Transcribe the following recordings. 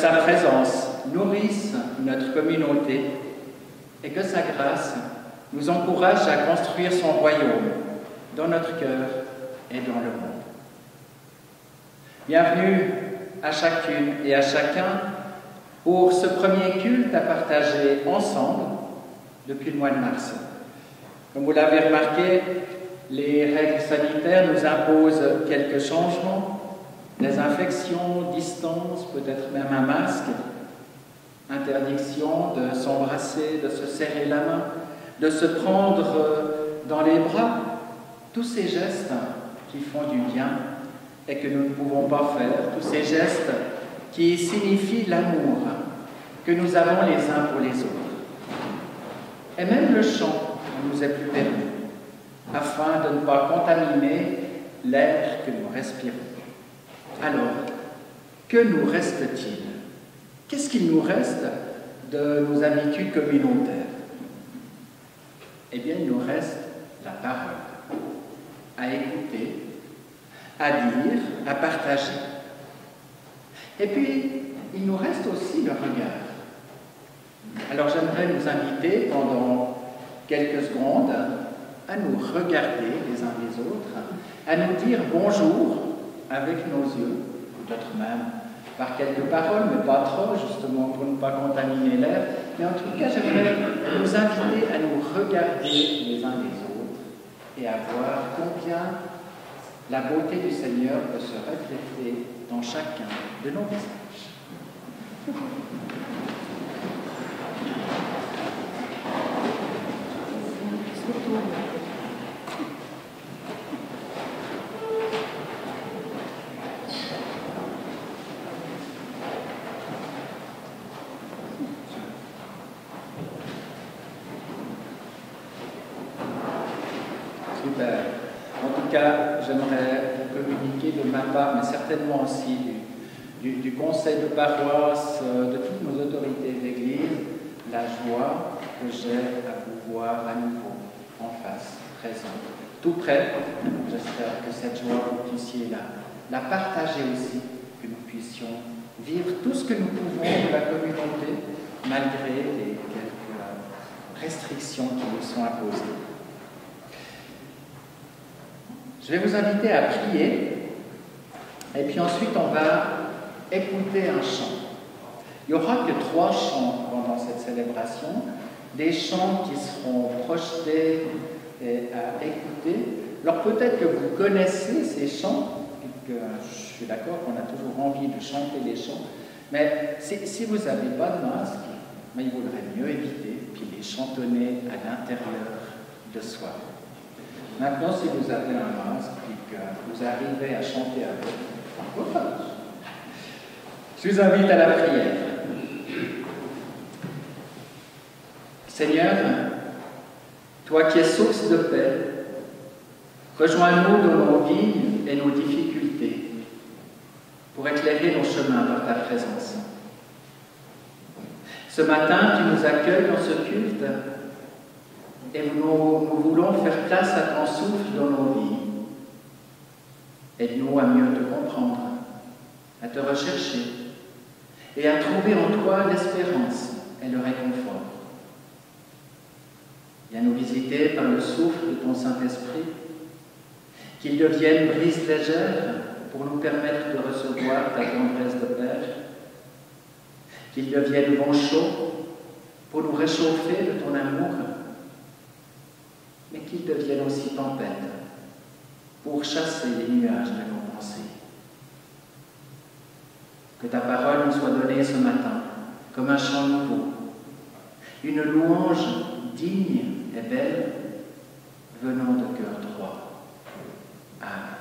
sa présence nourrisse notre communauté et que sa grâce nous encourage à construire son royaume dans notre cœur et dans le monde. Bienvenue à chacune et à chacun pour ce premier culte à partager ensemble depuis le mois de mars. Comme vous l'avez remarqué, les règles sanitaires nous imposent quelques changements, désinfection, distance, peut-être même un masque, interdiction de s'embrasser, de se serrer la main, de se prendre dans les bras, tous ces gestes qui font du bien et que nous ne pouvons pas faire, tous ces gestes qui signifient l'amour que nous avons les uns pour les autres. Et même le chant nous est plus permis, afin de ne pas contaminer l'air que nous respirons. Alors, que nous reste-t-il? Qu'est-ce qu'il nous reste de nos habitudes communautaires? Eh bien, il nous reste la parole, à écouter, à dire, à partager. Et puis, il nous reste aussi le regard. Alors, j'aimerais nous inviter pendant quelques secondes à nous regarder les uns les autres, à nous dire bonjour avec nos yeux, peut-être même par quelques paroles, mais pas trop, justement, pour ne pas contaminer l'air. Mais en tout cas, j'aimerais nous inviter à nous regarder les uns les autres et à voir combien la beauté du Seigneur peut se refléter dans chacun de nos visages. Super. En tout cas, j'aimerais vous communiquer de ma part, mais certainement aussi du conseil de paroisse, de toutes nos autorités d'église, la joie que j'ai à vous voir à nouveau en face, présent, tout près. J'espère que cette joie, vous puissiez la partager aussi, que nous puissions vivre tout ce que nous pouvons de la communauté, malgré les quelques restrictions qui nous sont imposées. Je vais vous inviter à prier, et puis ensuite on va écouter un chant. Il n'y aura que 3 chants pendant cette célébration, des chants qui seront projetés et à écouter. Alors peut-être que vous connaissez ces chants, et que je suis d'accord qu'on a toujours envie de chanter les chants, mais si vous n'avez pas de masque, il vaudrait mieux éviter, puis les chantonner à l'intérieur de soi. Maintenant, si vous avez un masque et que vous arrivez à chanter avec, je vous invite à la prière. Seigneur, toi qui es source de paix, rejoins-nous dans nos vies et nos difficultés pour éclairer nos chemins par ta présence. Ce matin, tu nous accueilles dans ce culte et nous voulons faire place à ton souffle dans nos vies. Aide-nous à mieux te comprendre, à te rechercher et à trouver en toi l'espérance et le réconfort. Viens nous visiter par le souffle de ton Saint-Esprit, qu'il devienne brise légère pour nous permettre de recevoir ta tendresse de Père, qu'il devienne vent chaud pour nous réchauffer de ton amour, mais qu'il devienne aussi tempête pour chasser les nuages de nos pensées. Que ta parole nous soit donnée ce matin comme un chant nouveau, une louange digne et belle venant de cœur droit. Amen.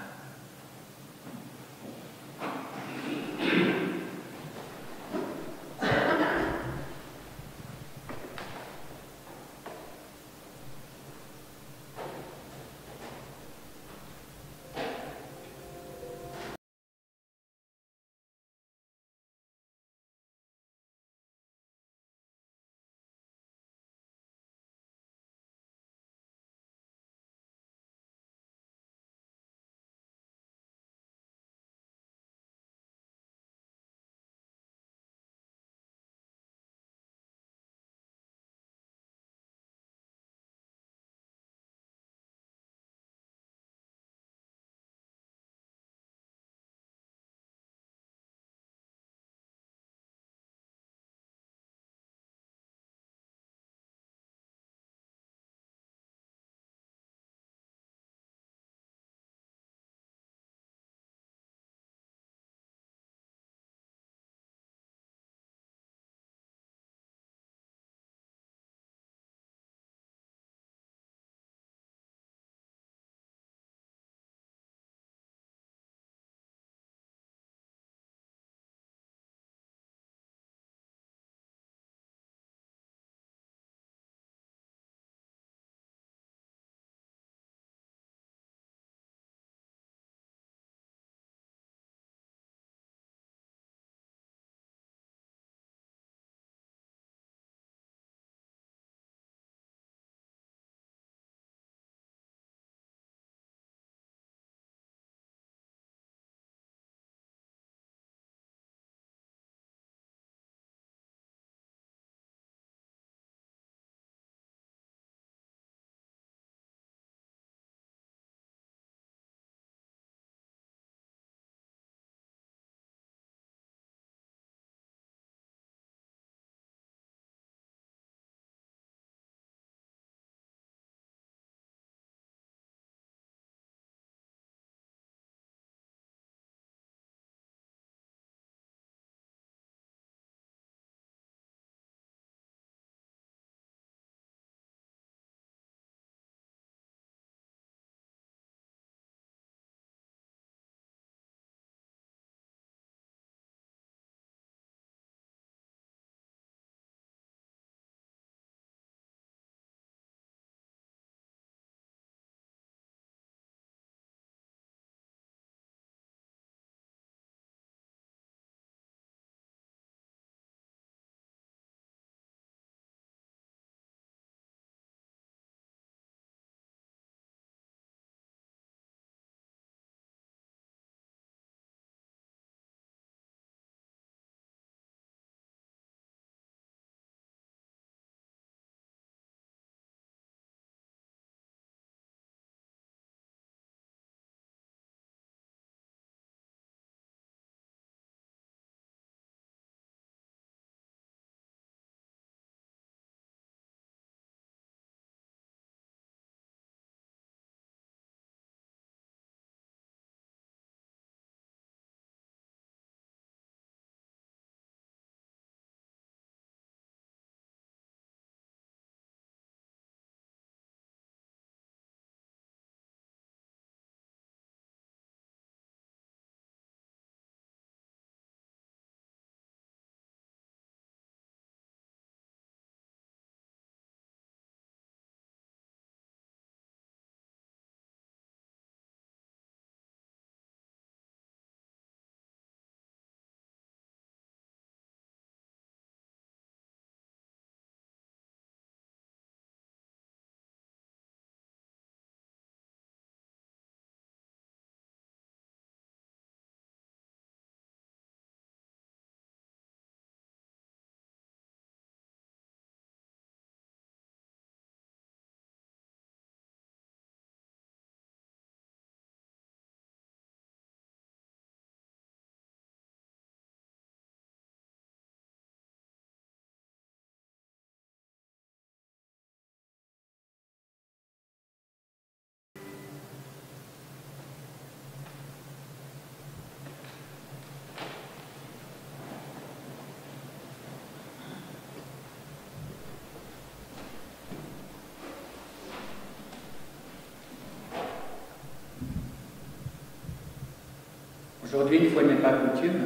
Aujourd'hui, une fois n'est pas coutume,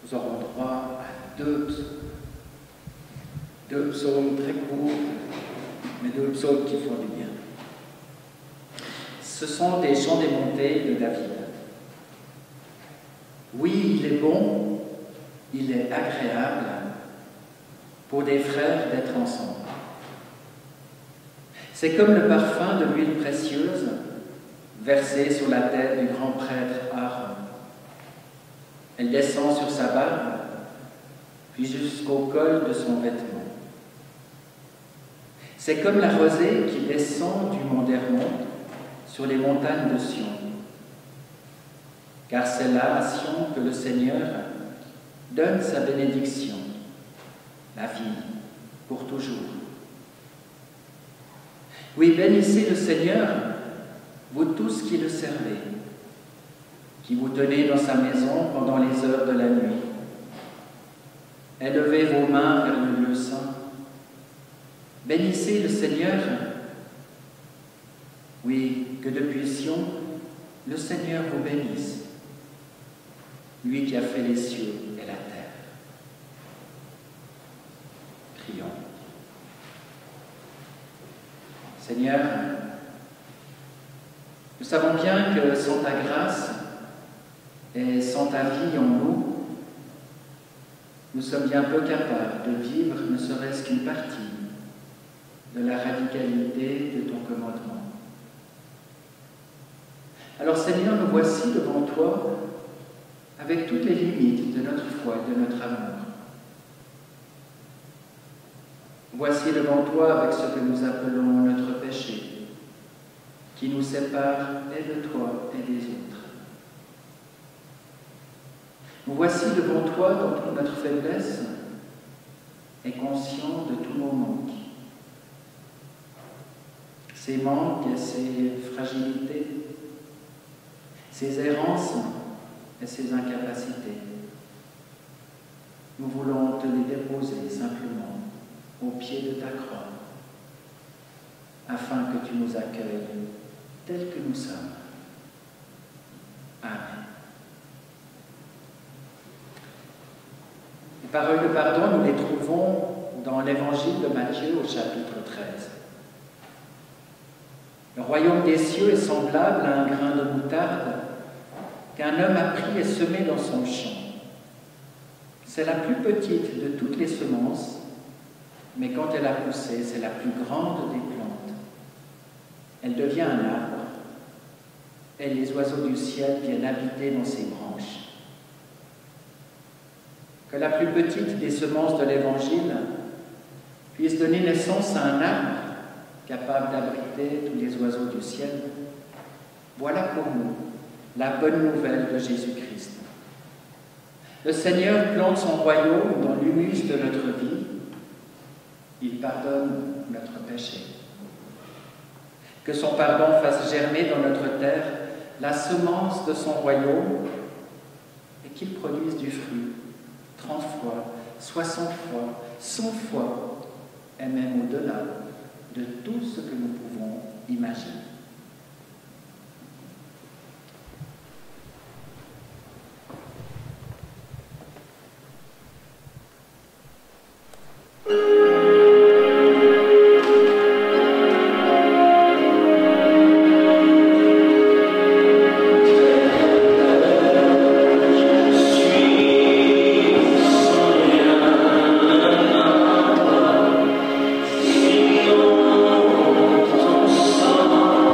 nous aurons droit à deux psaumes très courts, mais deux psaumes qui font du bien. Ce sont des chants des montées de David. Oui, il est bon, il est agréable pour des frères d'être ensemble. C'est comme le parfum de l'huile précieuse versée sur la tête du grand prêtre Aaron. Elle descend sur sa barbe, puis jusqu'au col de son vêtement. C'est comme la rosée qui descend du mont Hermon sur les montagnes de Sion. Car c'est là, à Sion, que le Seigneur donne sa bénédiction, la vie, pour toujours. Oui, bénissez le Seigneur, vous tous qui le servez, qui vous tenez dans sa maison pendant les heures de la nuit. Élevez vos mains vers le lieu saint. Bénissez le Seigneur. Oui, que depuis Sion, le Seigneur vous bénisse, lui qui a fait les cieux et la terre. Prions. Seigneur, nous savons bien que sans ta grâce et sans ta vie en nous, nous sommes bien peu capables de vivre ne serait-ce qu'une partie de la radicalité de ton commandement. Alors Seigneur, nous voici devant toi avec toutes les limites de notre foi et de notre amour. Voici devant toi avec ce que nous appelons notre péché, qui nous sépare et de toi et des autres. Nous voici devant toi dans toute notre faiblesse et conscients de tous nos manques. Ces manques et ces fragilités, ces errances et ces incapacités. Nous voulons te les déposer simplement au pied de ta croix, afin que tu nous accueilles tels que nous sommes. Amen. Les paroles de pardon, nous les trouvons dans l'évangile de Matthieu au chapitre 13. Le royaume des cieux est semblable à un grain de moutarde qu'un homme a pris et semé dans son champ. C'est la plus petite de toutes les semences, mais quand elle a poussé, c'est la plus grande des plantes. Elle devient un arbre, et les oiseaux du ciel viennent habiter dans ses branches. Que la plus petite des semences de l'Évangile puisse donner naissance à un arbre capable d'abriter tous les oiseaux du ciel. Voilà pour nous la bonne nouvelle de Jésus-Christ. Le Seigneur plante son royaume dans l'humus de notre vie. Il pardonne notre péché. Que son pardon fasse germer dans notre terre la semence de son royaume et qu'il produise du fruit 30 fois, 60 fois, 100 fois et même au-delà de tout ce que nous pouvons imaginer. Ton sang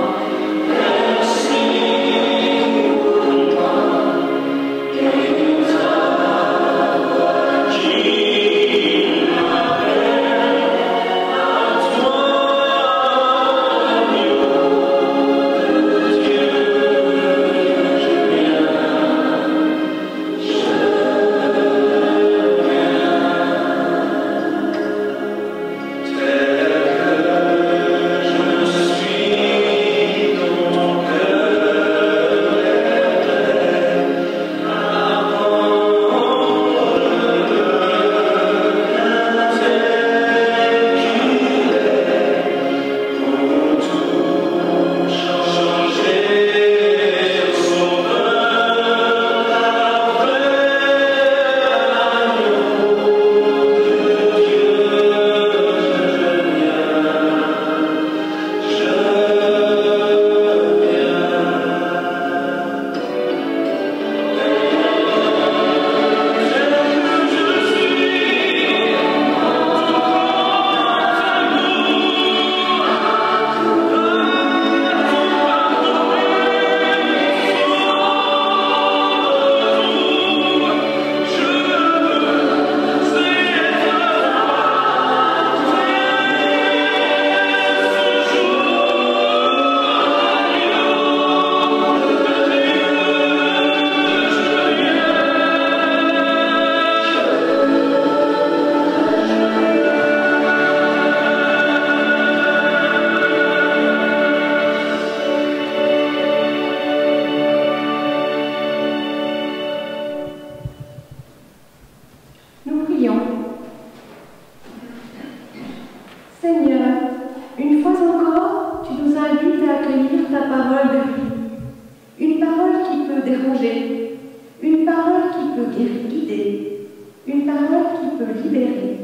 interroger, une parole qui peut guider, une parole qui peut libérer.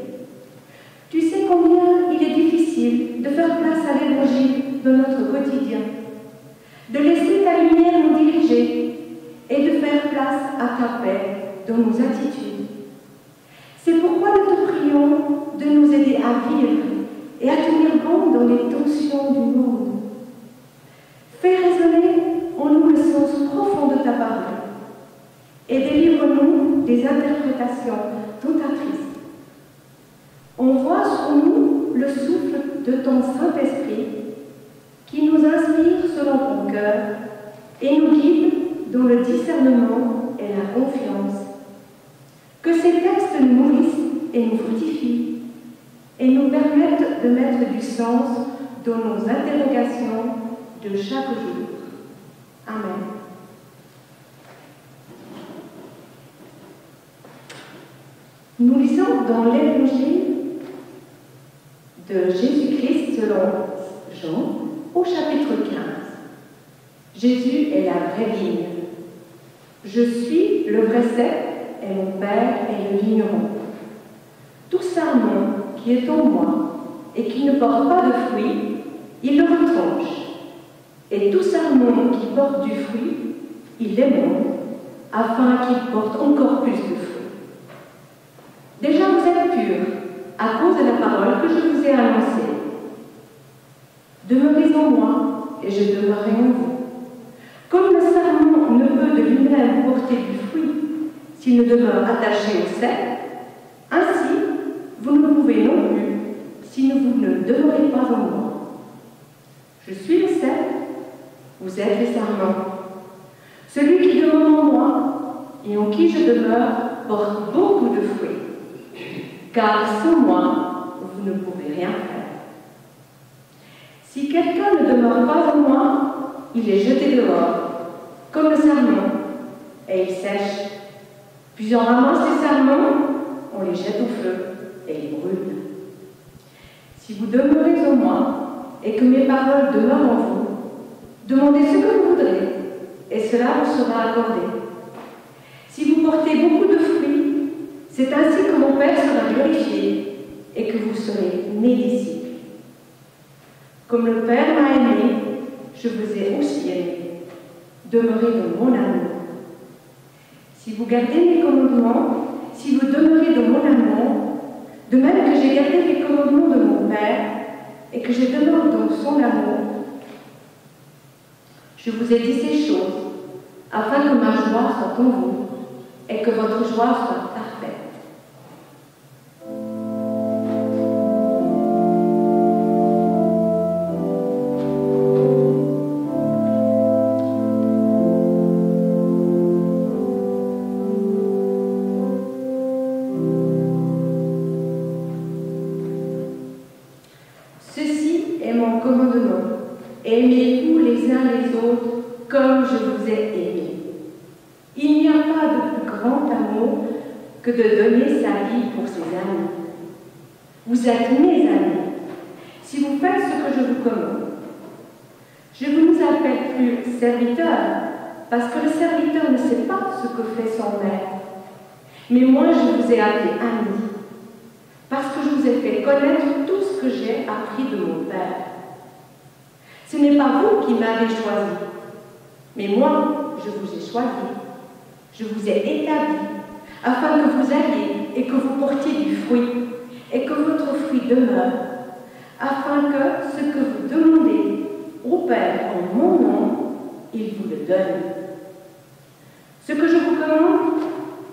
Tu sais combien il est difficile de faire place à l'Évangile dans notre quotidien, de laisser ta lumière nous diriger et de faire place à ta paix dans nos attitudes. C'est pourquoi nous te prions de nous aider à vivre et à tenir bon dans les tensions du monde. Fais résonner en nous le sens profond de ta parole et délivre-nous des interprétations tentatrices. Envoie sur nous le souffle de ton Saint-Esprit qui nous inspire selon ton cœur et nous guide dans le discernement et la confiance. Que ces textes nous nourrissent et nous fortifient et nous permettent de mettre du sens dans nos interrogations de chaque jour. Amen. Nous lisons dans l'Évangile de Jésus-Christ selon Jean au chapitre 15. Jésus est la vraie vigne. Je suis le vrai cep et mon Père est le vigneron. Tout sarment qui est en moi et qui ne porte pas de fruit, il le retranche. Et tout sarment qui porte du fruit, il l'émonde, afin qu'il porte encore plus de fruits. Déjà vous êtes purs à cause de la parole que je vous ai annoncée. Demeurez en moi et je demeurerai en vous. Comme le sarment ne peut de lui-même porter du fruit s'il ne demeure attaché au cep, ainsi vous ne pouvez non plus si vous ne demeurez pas en moi. Je suis le cep, vous êtes les sarments. Celui qui demeure en moi et en qui je demeure porte beaucoup de fruits, car sans moi, vous ne pouvez rien faire. Si quelqu'un ne demeure pas en moi, il est jeté dehors, comme le sarment, et il sèche. Puis on ramasse les sarments, on les jette au feu, et ils brûlent. Si vous demeurez en moi, et que mes paroles demeurent en vous, demandez ce que vous voudrez, et cela vous sera accordé. Si vous portez beaucoup de fruits, c'est ainsi que mon Père sera glorifié, et que vous serez mes disciples. Comme le Père m'a aimé, je vous ai aussi aimé. Demeurez dans mon amour. Si vous gardez mes commandements, si vous demeurez dans mon amour, de même que j'ai gardé les commandements de mon Père et que je demeure dans son amour, je vous ai dit ces choses afin que ma joie soit en vous et que votre joie soit parfaite. Aimez-vous les uns les autres comme je vous ai aimés. Il n'y a pas de plus grand amour que de donner sa vie pour ses amis. Vous êtes mes amis, si vous faites ce que je vous commande. Je ne vous appelle plus serviteur, parce que le serviteur ne sait pas ce que fait son maître. Mais moi, je vous ai appelé ami, parce que je vous ai fait connaître tout ce que j'ai appris de mon Père. Ce n'est pas vous qui m'avez choisi, mais moi, je vous ai choisi. Je vous ai établi, afin que vous alliez et que vous portiez du fruit, et que votre fruit demeure, afin que ce que vous demandez au Père en mon nom, il vous le donne. Ce que je vous commande,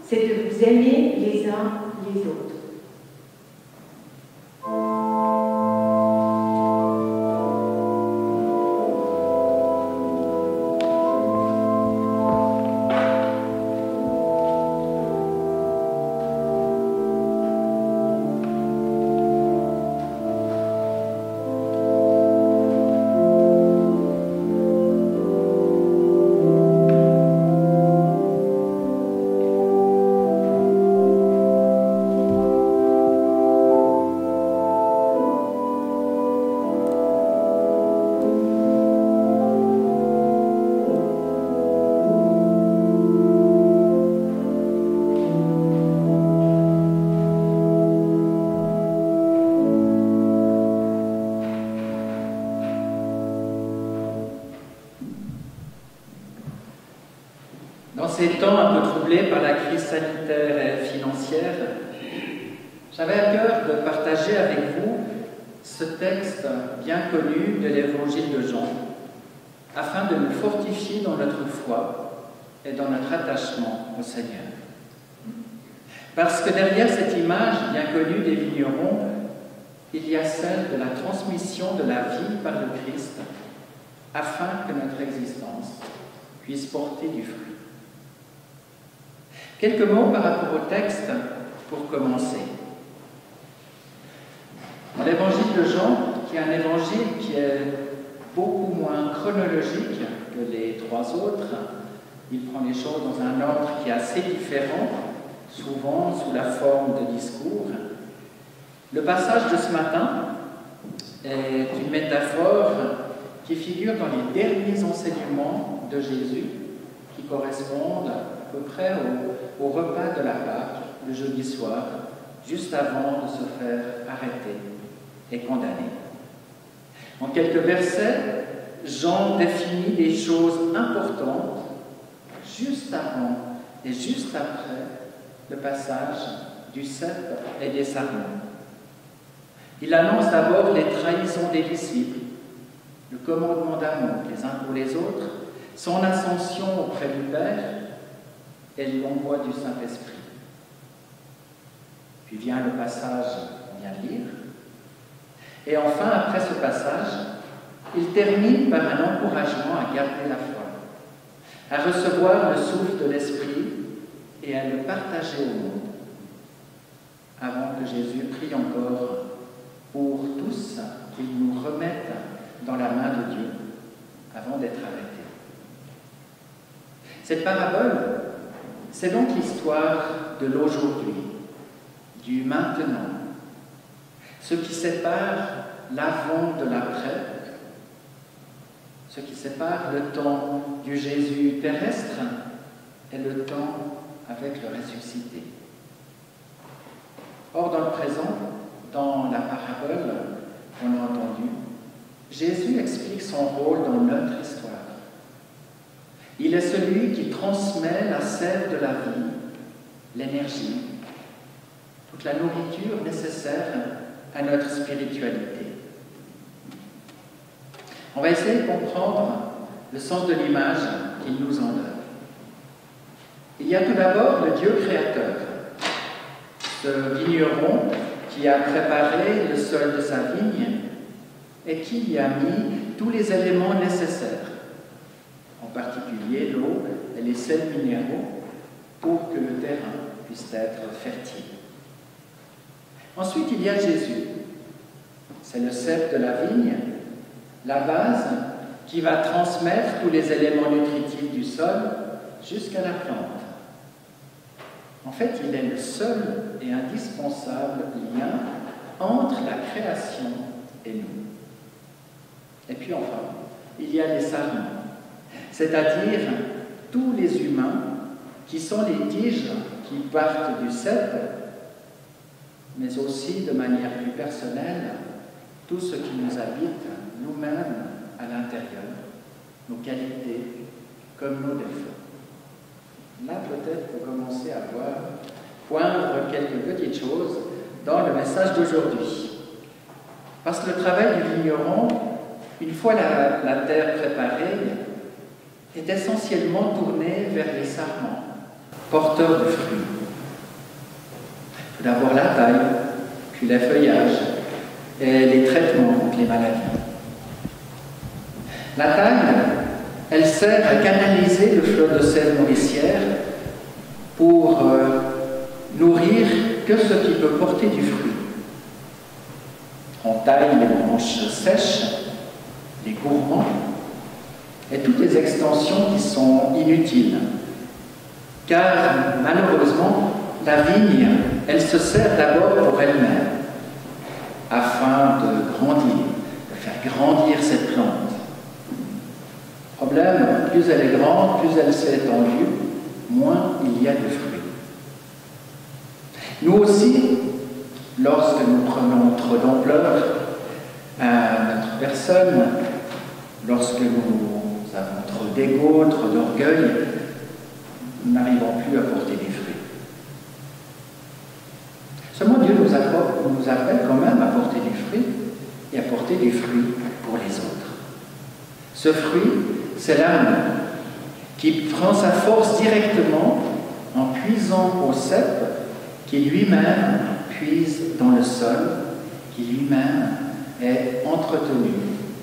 c'est de vous aimer les uns les autres. partager avec vous ce texte bien connu de l'Évangile de Jean, afin de nous fortifier dans notre foi et dans notre attachement au Seigneur. Parce que derrière cette image bien connue des vignerons, il y a celle de la transmission de la vie par le Christ, afin que notre existence puisse porter du fruit. Quelques mots par rapport au texte pour commencer. Dans l'évangile de Jean, qui est un évangile qui est beaucoup moins chronologique que les trois autres, il prend les choses dans un ordre qui est assez différent, souvent sous la forme de discours. Le passage de ce matin est une métaphore qui figure dans les derniers enseignements de Jésus, qui correspondent à peu près au repas de la Pâque, le jeudi soir, juste avant de se faire arrêter et condamner. En quelques versets, Jean définit des choses importantes juste avant et juste après le passage du cep et des sarments. Il annonce d'abord les trahisons des disciples, le commandement d'amour les uns pour les autres, son ascension auprès du Père et l'envoi du Saint-Esprit. Puis vient le passage qu'on vient de lire. Et enfin, après ce passage, il termine par un encouragement à garder la foi, à recevoir le souffle de l'Esprit et à le partager au monde, avant que Jésus prie encore pour tous qu'il nous remette dans la main de Dieu avant d'être arrêté. Cette parabole, c'est donc l'histoire de l'aujourd'hui, du maintenant, ce qui sépare l'avant de l'après, ce qui sépare le temps du Jésus terrestre et le temps avec le ressuscité. Or, dans le présent, dans la parabole qu'on a entendue, Jésus explique son rôle dans notre histoire. Il est celui qui transmet la sève de la vie, l'énergie, toute la nourriture nécessaire à notre spiritualité. On va essayer de comprendre le sens de l'image qu'il nous en donne. Il y a tout d'abord le Dieu créateur, ce vigneron qui a préparé le sol de sa vigne et qui y a mis tous les éléments nécessaires, en particulier l'eau et les sels minéraux, pour que le terrain puisse être fertile. Ensuite, il y a Jésus. C'est le cep de la vigne, la base qui va transmettre tous les éléments nutritifs du sol jusqu'à la plante. En fait, il est le seul et indispensable lien entre la création et nous. Et puis enfin, il y a les sarments, c'est-à-dire tous les humains qui sont les tiges qui partent du cep, mais aussi de manière plus personnelle, tout ce qui nous habite nous-mêmes à l'intérieur, nos qualités comme nos défauts. Là, peut-être, pour commencer à poindre quelques petites choses dans le message d'aujourd'hui. Parce que le travail du vigneron, une fois la terre préparée, est essentiellement tourné vers les sarments, porteurs de fruits. Tout d'abord la taille, puis les feuillages et les traitements contre les maladies. La taille, elle sert à canaliser le flot de sel nourricière pour nourrir que ce qui peut porter du fruit. On taille les branches sèches, les gourmands, et toutes les extensions qui sont inutiles. Car, malheureusement, la vigne, elle se sert d'abord pour elle-même, afin de grandir, de faire grandir cette plante. Problème, plus elle est grande, plus elle s'est étendue, moins il y a de fruits. Nous aussi, lorsque nous prenons trop d'ampleur à notre personne, lorsque nous avons trop d'ego, trop d'orgueil, nous n'arrivons plus à porter des fruits. Seulement Dieu nous appelle quand même à et apporter du fruit pour les autres. Ce fruit, c'est l'amour qui prend sa force directement en puisant au cep qui lui-même puise dans le sol, qui lui-même est entretenu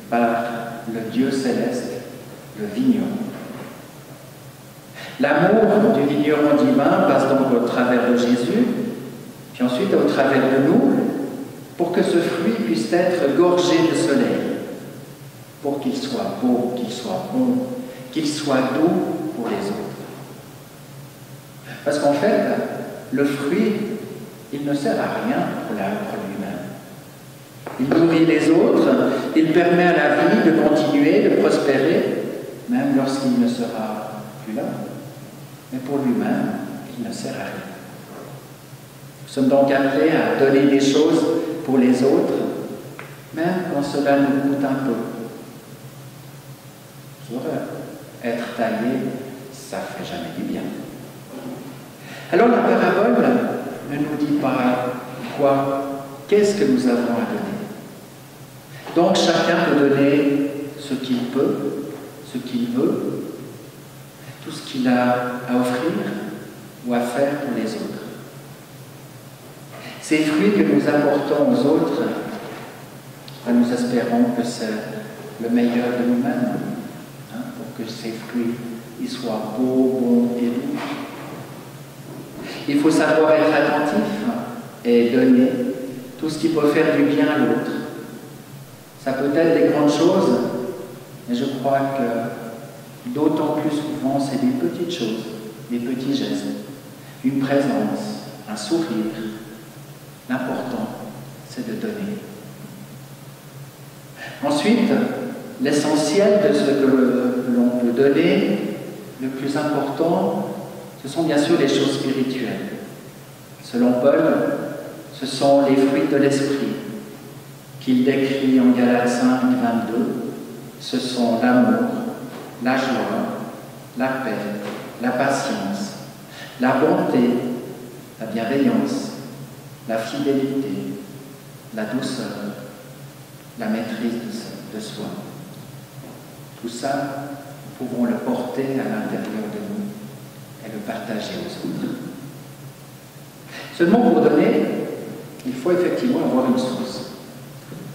par le Dieu céleste, le vigneron. L'amour du vigneron divin passe donc au travers de Jésus, puis ensuite au travers de nous, pour que ce fruit puisse être gorgé de soleil, pour qu'il soit beau, qu'il soit bon, qu'il soit doux pour les autres. Parce qu'en fait, le fruit, il ne sert à rien pour l'arbre lui-même. Il nourrit les autres, il permet à la vie de continuer, de prospérer, même lorsqu'il ne sera plus là. Mais pour lui-même, il ne sert à rien. Nous sommes donc appelés à donner des choses pour les autres, même quand cela nous coûte un peu. Être taillé, ça ne fait jamais du bien. Alors la parabole ne nous dit pas quoi, qu'est-ce que nous avons à donner. Donc chacun peut donner ce qu'il peut, ce qu'il veut, tout ce qu'il a à offrir ou à faire pour les autres. Ces fruits que nous apportons aux autres, nous espérons que c'est le meilleur de nous-mêmes, pour que ces fruits ils soient beaux, bons et doux. Il faut savoir être attentif et donner tout ce qui peut faire du bien à l'autre. Ça peut être des grandes choses, mais je crois que d'autant plus souvent, c'est des petites choses, des petits gestes, une présence, un sourire. L'important, c'est de donner. Ensuite, l'essentiel de ce que l'on peut donner, le plus important, ce sont bien sûr les choses spirituelles. Selon Paul, ce sont les fruits de l'esprit qu'il décrit en Galates 5, 22. Ce sont l'amour, la joie, la paix, la patience, la bonté, la bienveillance, la fidélité, la douceur, la maîtrise de soi. Tout ça, nous pouvons le porter à l'intérieur de nous et le partager aux autres. Seulement pour donner, il faut effectivement avoir une source.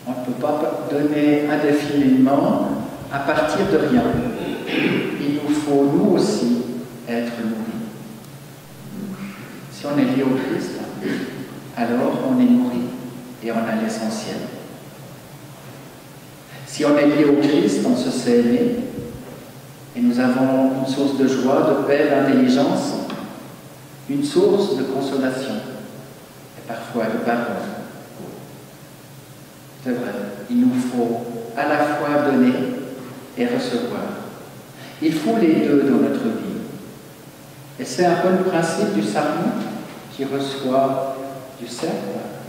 On ne peut pas donner indéfiniment à partir de rien. Il nous faut, nous aussi, être nourris. Si on est lié au Christ, alors on est nourri et on a l'essentiel. Si on est lié au Christ, on se sait aimer et nous avons une source de joie, de paix, d'intelligence, une source de consolation et parfois de pardon. C'est vrai, il nous faut à la fois donner et recevoir. Il faut les deux dans notre vie. Et c'est un peu le principe du sarment qui reçoit du cep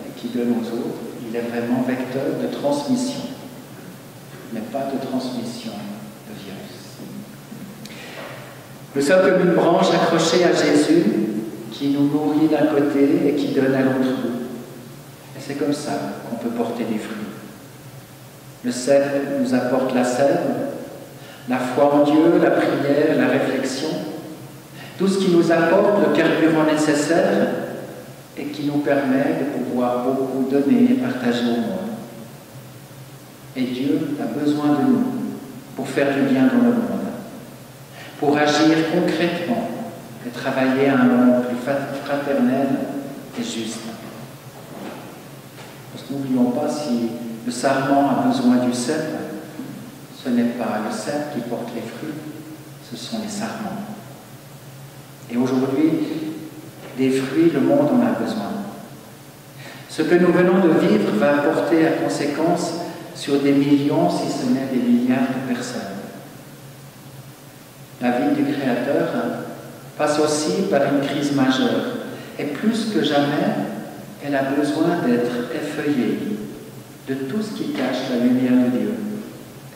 et qui donne aux autres. Il est vraiment vecteur de transmission, mais pas de transmission de virus. Nous sommes comme une branche accrochée à Jésus qui nous nourrit d'un côté et qui donne à l'autre bout. Et c'est comme ça qu'on peut porter des fruits. Le cep nous apporte la sève, la foi en Dieu, la prière, la réflexion, tout ce qui nous apporte le carburant nécessaire et qui nous permet de pouvoir beaucoup donner et partager au monde. Et Dieu a besoin de nous pour faire du bien dans le monde, pour agir concrètement et travailler à un monde plus fraternel et juste. Parce que n'oublions pas, si le sarment a besoin du cep, ce n'est pas le cep qui porte les fruits, ce sont les sarments. Et aujourd'hui, des fruits, le monde en a besoin. Ce que nous venons de vivre va porter à conséquence sur des millions, si ce n'est des milliards de personnes. La vie du Créateur passe aussi par une crise majeure. Et plus que jamais, elle a besoin d'être effeuillée de tout ce qui cache la lumière de Dieu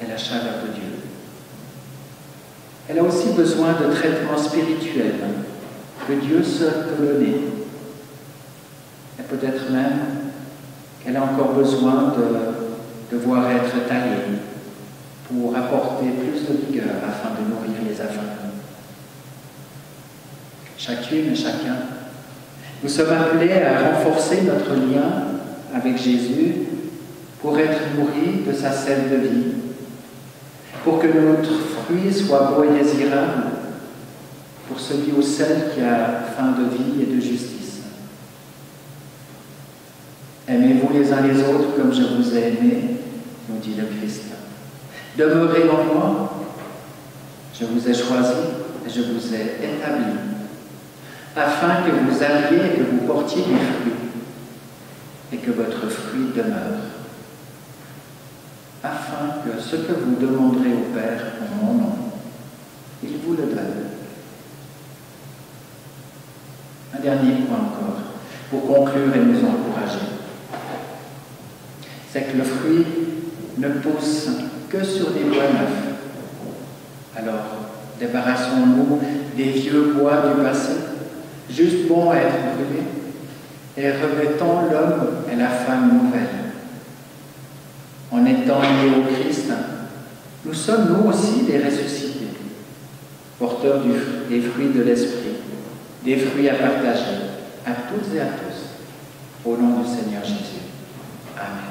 et la chaleur de Dieu. Elle a aussi besoin de traitements spirituels que Dieu seul peut donner. Et peut-être même qu'elle a encore besoin devoir être taillés pour apporter plus de vigueur afin de nourrir les affamés. Chacune et chacun, nous sommes appelés à renforcer notre lien avec Jésus pour être nourris de sa sève de vie, pour que notre fruit soit beau et désirable pour celui ou celle qui a faim de vie et de justice. Aimez-vous les uns les autres comme je vous ai aimés, nous dit le Christ. Demeurez en moi, je vous ai choisi et je vous ai établi, afin que vous alliez et que vous portiez des fruits, et que votre fruit demeure, afin que ce que vous demanderez au Père en mon nom, il vous le donne. Un dernier point encore, pour conclure et nous encourager, c'est que le fruit ne pousse que sur des bois neufs. Alors, débarrassons-nous des vieux bois du passé, juste bons à être brûlés, et revêtons l'homme et la femme nouvelle. En étant liés au Christ, nous sommes nous aussi des ressuscités, porteurs des fruits de l'Esprit, des fruits à partager à toutes et à tous, au nom du Seigneur Jésus. Amen.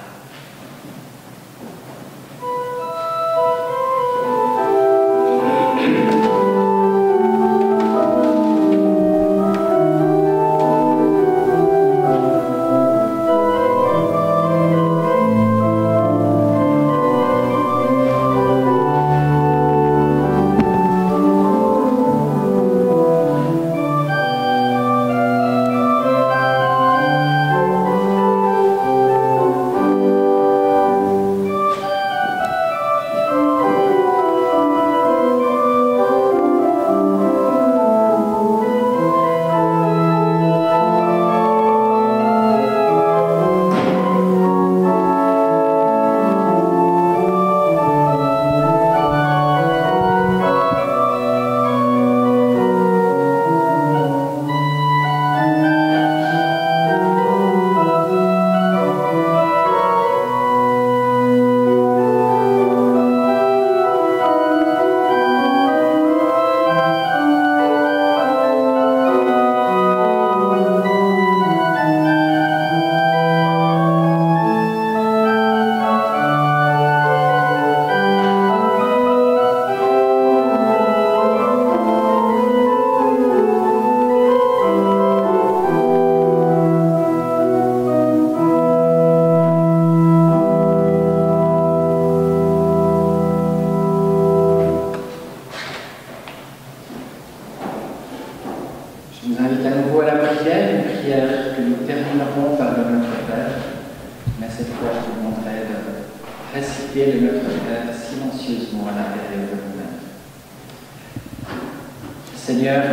Seigneur,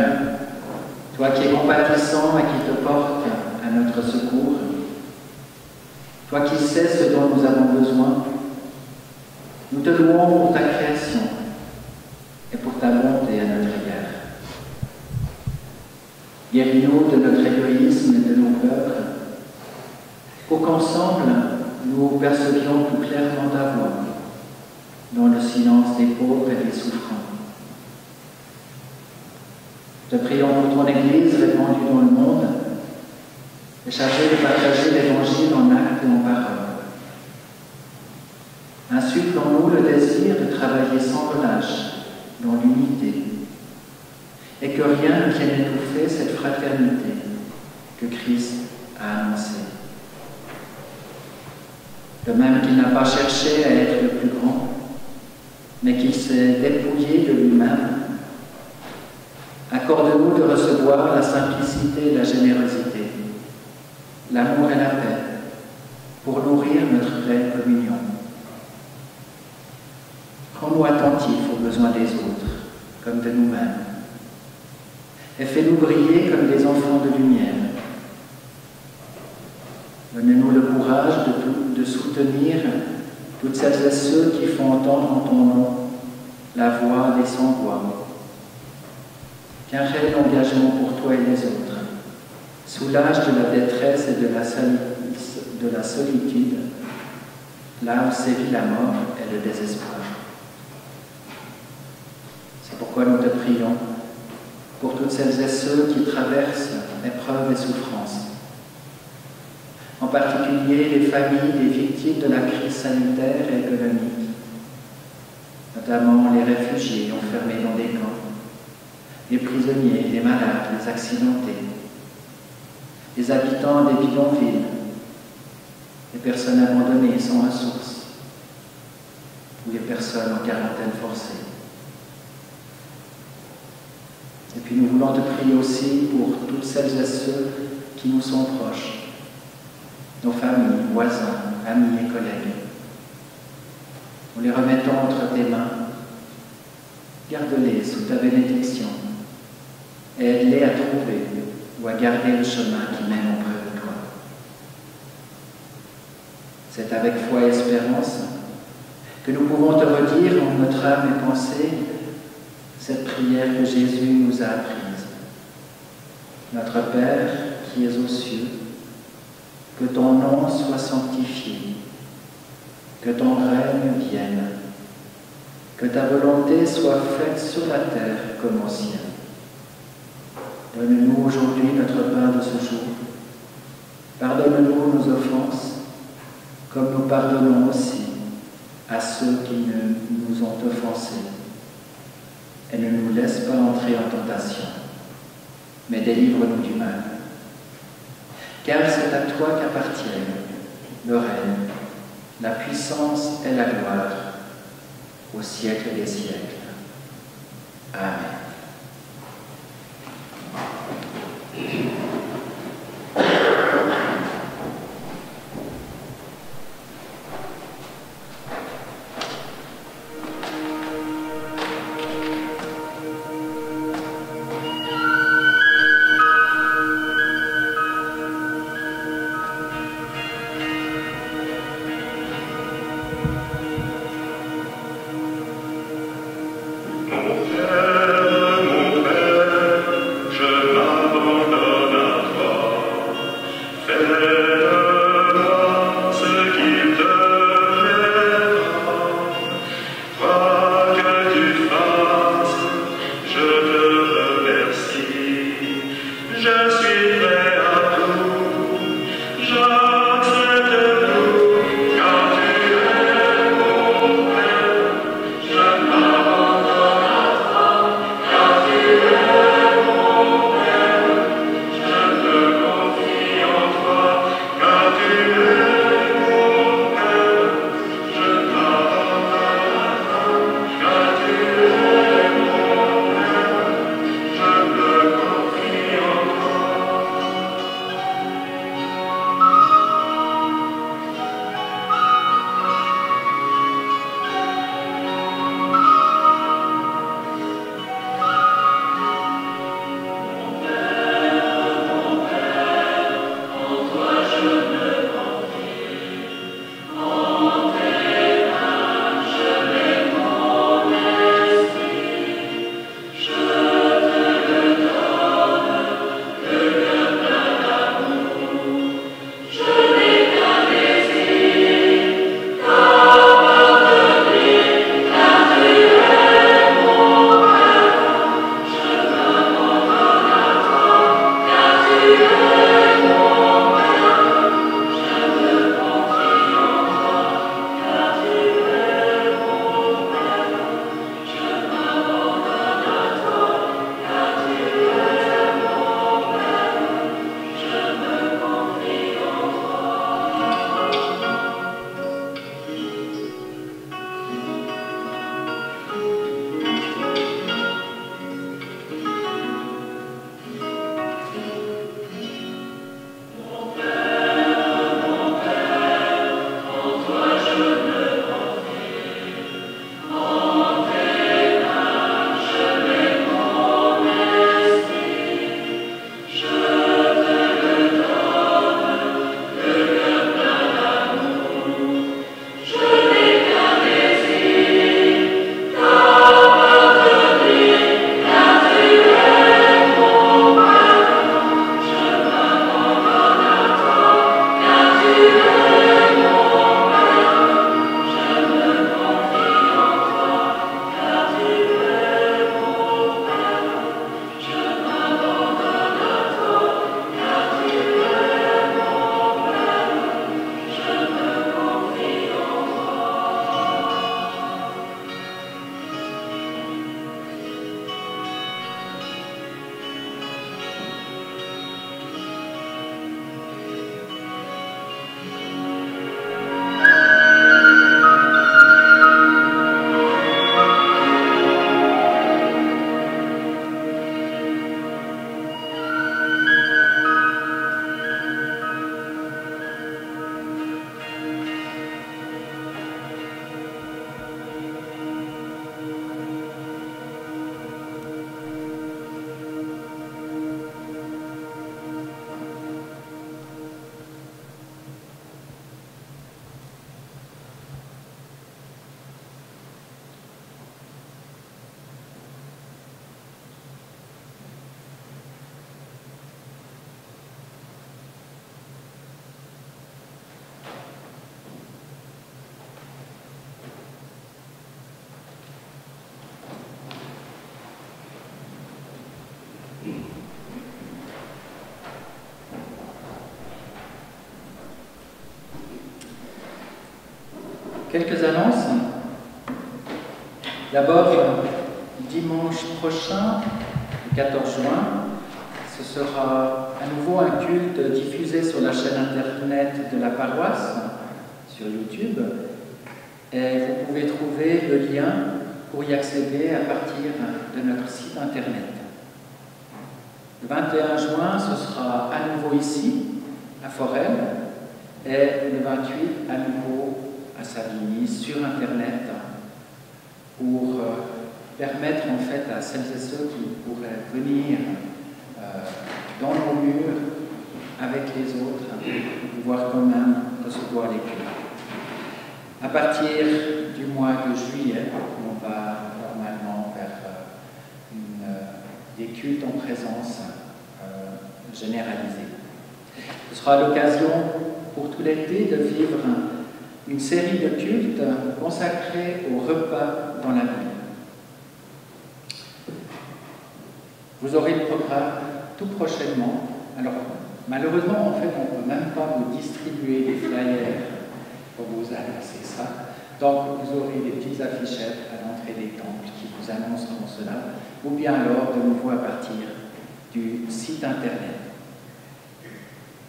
toi qui es compatissant et qui te portes à notre secours, toi qui sais ce dont nous avons besoin, nous te louons pour ta création et pour ta bonté à notre égard. Guéris-nous de notre égoïsme et de nos peurs, pour qu'ensemble nous percevions plus clairement ta voix dans le silence des pauvres et des souffrants. Te prions pour ton Église répandue dans le monde et chargée de partager l'Évangile en actes et en paroles. Insuffle en nous le désir de travailler sans relâche dans l'unité et que rien ne vienne étouffer cette fraternité que Christ a annoncée. De même qu'il n'a pas cherché à être le plus grand, mais qu'il s'est dépouillé de lui-même, accorde-nous de recevoir la simplicité et la générosité, l'amour et la paix, pour nourrir notre pleine communion. Rends-nous attentifs aux besoins des autres, comme de nous-mêmes, et fais-nous briller comme des enfants de lumière. Donnez-nous le courage de soutenir toutes celles et ceux qui font entendre en ton nom la voix des sans-voix. Qu'un réel engagement pour toi et les autres soulage de la détresse et de la solitude là où sévit la mort et le désespoir. C'est pourquoi nous te prions pour toutes celles et ceux qui traversent épreuves et souffrances, en particulier les familles des victimes de la crise sanitaire et économique, notamment les réfugiés enfermés dans des camps, les prisonniers, les malades, les accidentés, les habitants des bidonvilles, les personnes abandonnées sans ressources, ou les personnes en quarantaine forcée. Et puis nous voulons te prier aussi pour toutes celles et ceux qui nous sont proches, nos familles, voisins, amis et collègues. Nous les remettons entre tes mains. Garde-les sous ta bénédiction et aide-les à trouver ou à garder le chemin qui mène auprès de toi. C'est avec foi et espérance que nous pouvons te redire en notre âme et pensée cette prière que Jésus nous a apprise. Notre Père qui es aux cieux, que ton nom soit sanctifié, que ton règne vienne, que ta volonté soit faite sur la terre comme au ciel. Donne-nous aujourd'hui notre pain de ce jour. Pardonne-nous nos offenses, comme nous pardonnons aussi à ceux qui nous ont offensés. Et ne nous laisse pas entrer en tentation, mais délivre-nous du mal. Car c'est à toi qu'appartiennent le règne, la puissance et la gloire, au siècle des siècles. Amen. J'accepte tout, car tu es quelques annonces. D'abord, dimanche prochain, le 14 juin, ce sera à nouveau un culte diffusé sur la chaîne internet de la paroisse, sur YouTube. Et vous pouvez trouver le lien pour y accéder à partir de notre site internet. Le 21 juin, ce sera à nouveau ici, à Forel, et le 28 à nouveau à Savigny, sur internet, pour permettre en fait à celles et ceux qui pourraient venir dans nos murs avec les autres, de pouvoir quand même recevoir les cultes. À partir du mois de juillet, on va normalement vers des cultes en présence généralisés. Ce sera l'occasion pour tout l'été de vivre une série de cultes consacrés au repas dans la nuit. Vous aurez le programme tout prochainement. Alors, malheureusement, en fait, on ne peut même pas vous distribuer des flyers pour vous annoncer ça. Donc, vous aurez des petites affichettes à l'entrée des temples qui vous annonceront cela, ou bien alors de nouveau à partir du site internet.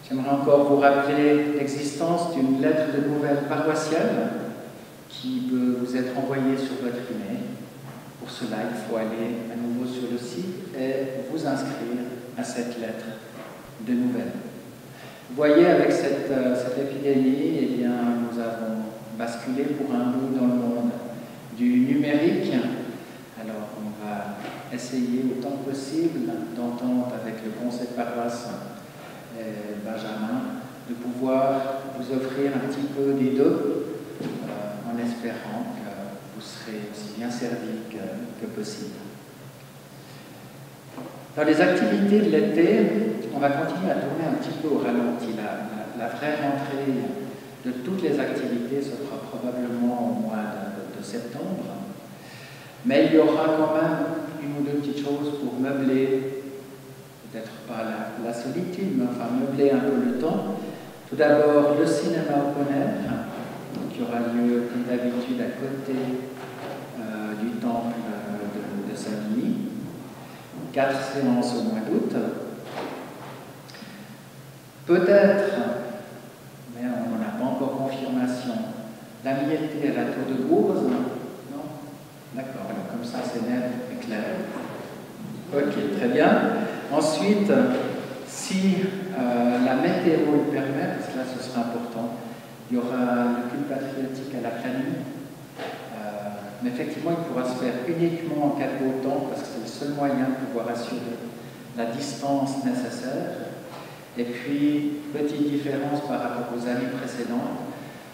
J'aimerais encore vous rappeler l'existence d'une lettre de nouvelles paroissiale qui peut vous être envoyée sur votre email. Pour cela, il faut aller à nouveau sur le site et vous inscrire à cette lettre de nouvelles. Vous voyez, avec cette épidémie, eh bien, nous avons basculé pour un bout dans le monde du numérique. Alors, on va essayer autant que possible d'entendre avec le conseil de paroisse et Benjamin de pouvoir vous offrir un petit peu des deux, en espérant que vous serez aussi bien servis que possible. Dans les activités de l'été, on va continuer à tourner un petit peu au ralenti. La vraie rentrée de toutes les activités se fera probablement au mois de septembre. Mais il y aura quand même une ou deux petites choses pour meubler, peut-être pas la solitude, mais enfin meubler un peu le temps. Tout d'abord, le cinéma open air, qui aura lieu comme d'habitude à côté du temple de Savigny. 4 séances au mois d'août. Peut-être, mais on n'en a pas encore confirmation, l'amitié à la tour de Bourse. Non? D'accord, alors comme ça c'est net et clair. Ok, très bien. Ensuite, si la météo le permet, parce que là ce sera important, il y aura le culte patriotique à la Planine. Mais effectivement, il pourra se faire uniquement en cas de beau temps, parce que c'est le seul moyen de pouvoir assurer la distance nécessaire. Et puis, petite différence par rapport aux années précédentes,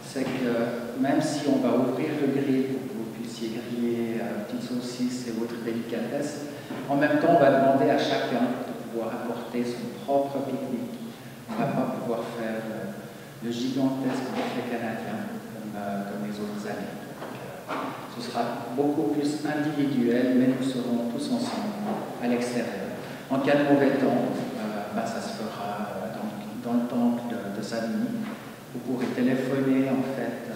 c'est que même si on va ouvrir le grill pour que vous puissiez griller petites saucisses et autres délicatesses, en même temps, on va demander à chacun de pouvoir apporter son propre pique-nique. On ne va pas pouvoir faire le gigantesque buffet canadien comme les autres années. Ce sera beaucoup plus individuel, mais nous serons tous ensemble à l'extérieur. En cas de mauvais temps, ça se fera dans le temple de Savigny. Vous pourrez téléphoner en fait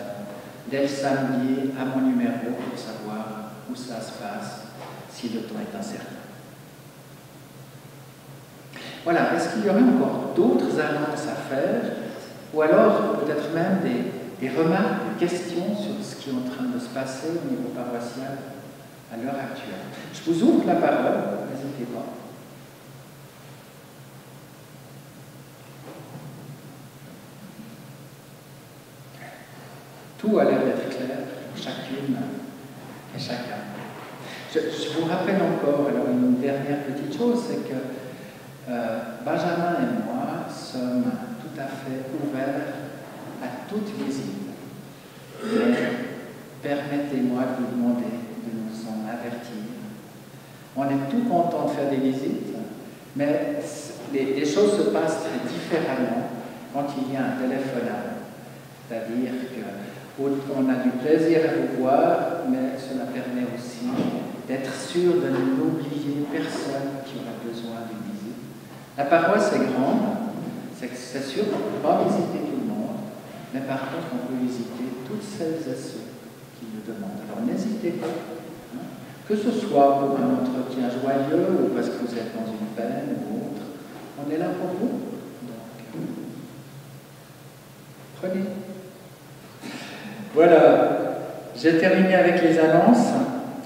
dès le samedi à mon numéro pour savoir où ça se passe, si le temps est incertain. Voilà, est-ce qu'il y aurait encore d'autres annonces à faire, ou alors peut-être même des remarques, des questions sur ce qui est en train de se passer au niveau paroissial à l'heure actuelle? Je vous ouvre la parole, n'hésitez pas. Tout a l'air d'être clair, chacune et chacun. Je vous rappelle encore, alors une dernière petite chose, c'est que Benjamin et moi sommes tout à fait ouverts à toute visite. Mais permettez-moi de vous demander de nous en avertir. On est tout content de faire des visites, mais les choses se passent très différemment quand il y a un téléphonat. C'est-à-dire qu'on a du plaisir à vous voir, mais cela permet aussi d'être sûr de n'oublier personne qui aura besoin d'une visite. La paroisse est grande, c'est sûr qu'on ne peut pas visiter tout le monde, mais par contre, on peut visiter toutes celles et ceux qui le demandent. Alors n'hésitez pas, hein, que ce soit pour un entretien joyeux ou parce que vous êtes dans une peine ou autre, on est là pour vous. Donc, prenez. Voilà, j'ai terminé avec les annonces.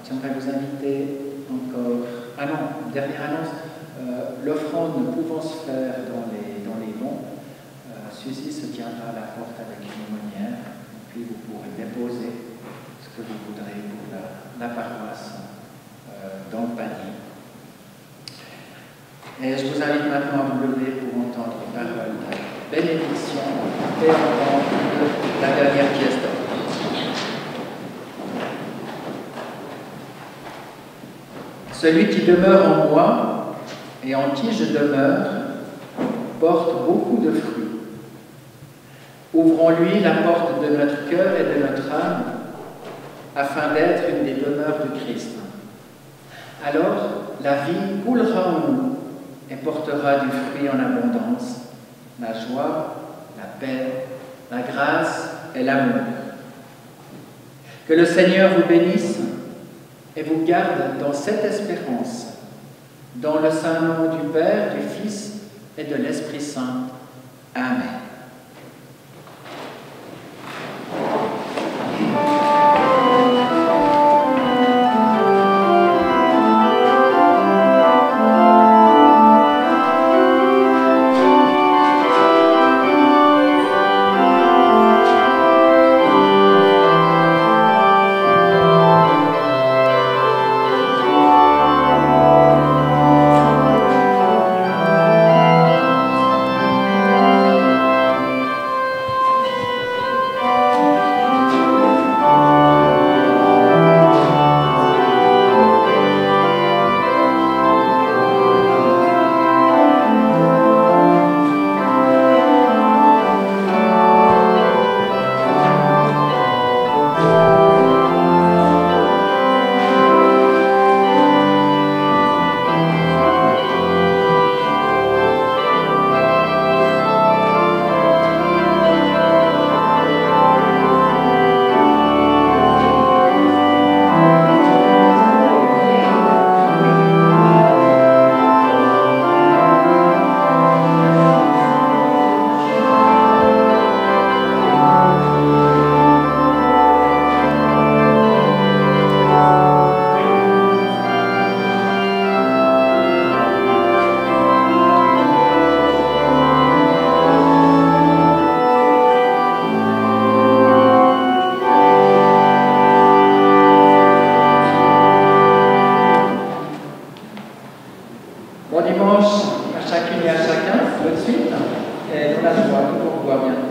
J'aimerais vous inviter encore. Ah non, dernière annonce. L'offrande ne pouvant se faire dans les bons, Suzy se tiendra à la porte avec une aumônière, puis vous pourrez déposer ce que vous voudrez pour la paroisse dans le panier. Et je vous invite maintenant à vous lever pour entendre les paroles de bénédiction et entendre la dernière pièce d'or. Celui qui demeure en moi et en qui je demeure porte beaucoup de fruits. Ouvrons-lui la porte de notre cœur et de notre âme afin d'être une des demeures du Christ. Alors, la vie coulera en nous et portera du fruit en abondance, la joie, la paix, la grâce et l'amour. Que le Seigneur vous bénisse et vous garde dans cette espérance, dans le saint nom du Père, du Fils et de l'Esprit Saint. Amen. Bon dimanche à chacune et à chacun, tout de suite, et nous la joie de vous revoir bientôt.